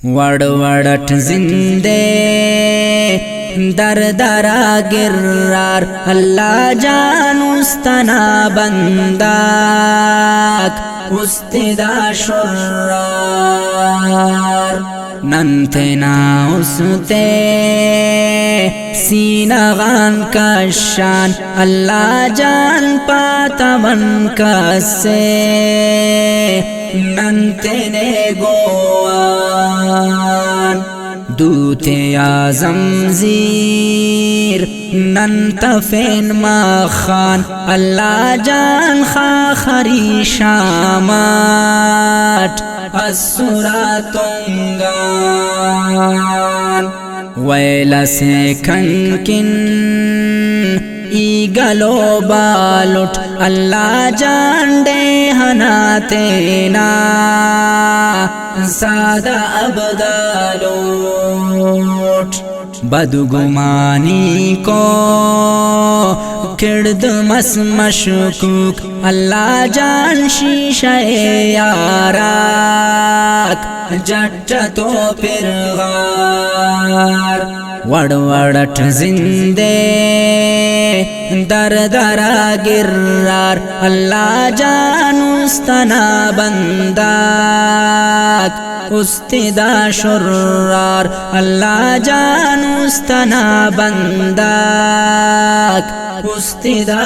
وڑ وڑٹ زندے در درا گرار اللہ جان استنا بنداک استدا شرار ننتنا استے سینغان کا شان اللہ جان پاتا من کسے ننتنے گوان دوتے اعظم زیر ننتفین مخان اللہ جان خاخری شامات اسورا تنگان ویل سے کنکن ایگلو بالوٹ اللہ جان دے ہناتینا سادہ ابدالوٹ بدگمانی کو کرد مس مشکوک اللہ جان شیشہ یاراک جٹ تو پھر غار وڑ وڑٹ زندے در درا گرار اللہ جان استنا بنداک استدا شرار اللہ جان استنا بنداک استدا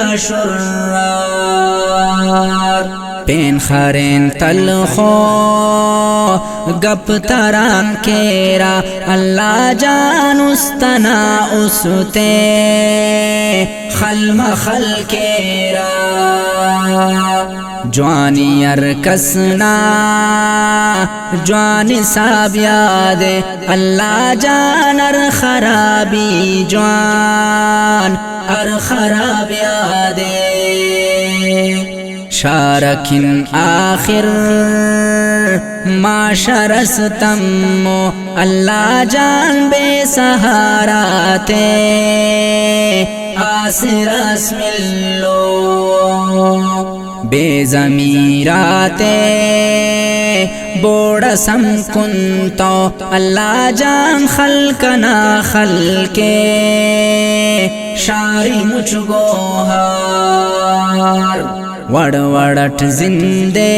شرار پین خرین تلخو گپ تران کیرا اللہ جان استنا استے خلم خل کیرا جوانی ارکسنا جوانی ساب یاد اللہ جان ار خرابی جوان ار خراب یاد شارکن آخر معاشرستمو اللہ جان بے سہاراتے آسر اسم اللہ بے ضمیراتے بوڑا سم کنتو اللہ جان خلقنا خلقے شاری مجھ گوہار وڑ وڑٹ زندے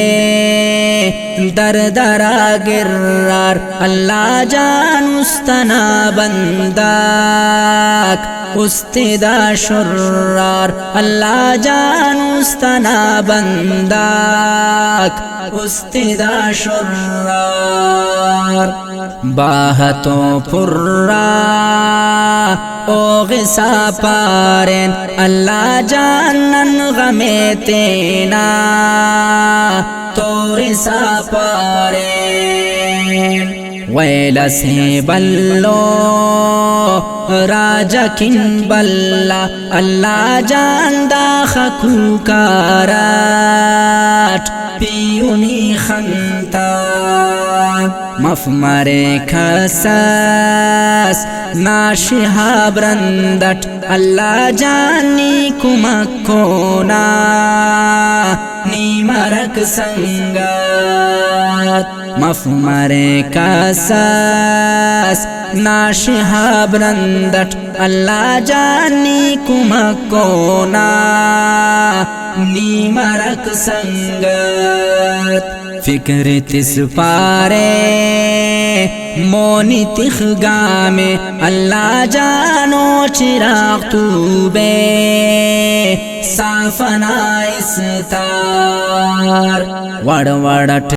در درا گرار اللہ جان استنا بنداک استدا شرار اللہ جان استنا بنداک استدا شرار باہتو پرا اوغسا پارین اللہ جانن غمی تینا تورسا پارین ویل سے بلو راجا کن بلا اللہ جان دا خکو کارات پیونی خنتا مفمر کساس ناشہاب رندٹ اللہ جانی کمکونا نیمرک سنگات مفمر کساس ناشہاب رندٹ اللہ جانی کمکونا نیمرک سنگت فکر تس پارے مونی تخ گامے اللہ جانو چراغ توبے صافنا استار وڑ وڑٹ